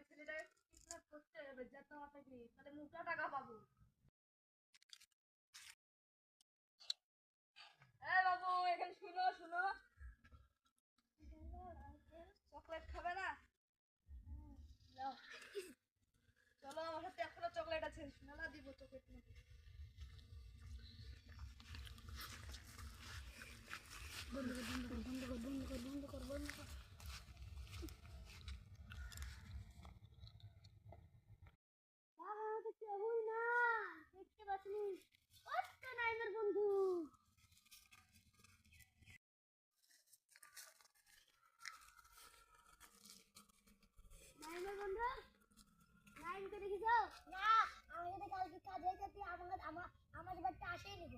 ওই ছেলেটা কিডন্যাপ করতে হবে যাতে আমাকে তাহলে মোটা টাকা পাবো। বাবু এখানে শুনো শুনো, চকলেট খাবে না? নাও, চলো আমার সাথে এখনো চকলেট আছে, মেলা দিব চকলেট তোমাকে। বন্ধ কর বন্ধ কর বন্ধ কর বন্ধ কর বন্ধ কর বন্ধ কর। কেবল না দেখতে পাচ্ছিস কত নাইমের বন্ধু। নাইমের বন্ধু, নাইমকে দেখিস না? আমি যদি কালকে কাজে যেতে আমার ব্যাটটা আসেই নিব।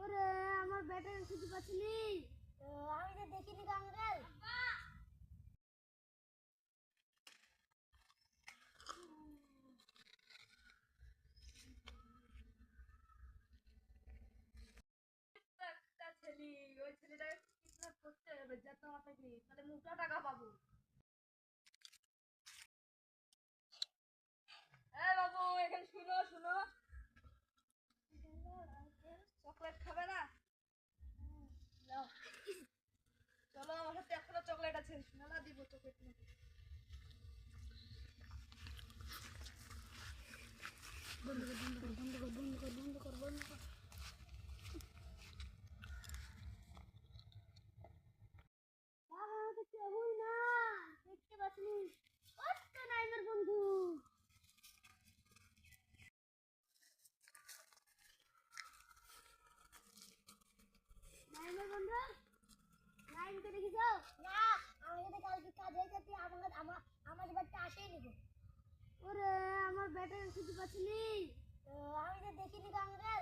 ওরে আমার ব্যাটের খুঁজে পাচ্ছিনি, আমি তো দেখিনি তো আঙ্কেল। একটা ছেলে, ওই ছেলেটা কিডন্যাপ করতে হবে যাতে আমাকে তাহলে মোটা টাকা পাবো। বাবু এখানে শুনো শুনো, চকলেট খাবে না? নাও, চলো আমার সাথে এখনো চকলেট আছে, মেলা দিব চকলেট তোমাকে। বন্ধ কর বন্ধ কর বন্ধ কর বন্ধ কর বন্ধ কর বন্ধ কর। কেবল না দেখতে পাচ্ছিস কত নাইমের বন্ধু। নাইমের বন্ধু, নাইমকে দেখিস না? আমি যদি কালকে কাজে যেতে আমার ব্যাটটা আসেই নিব। ওরে আমার ব্যাটের খুঁজে পাচ্ছিনি, আমি তো দেখিনি তো আঙ্কেল।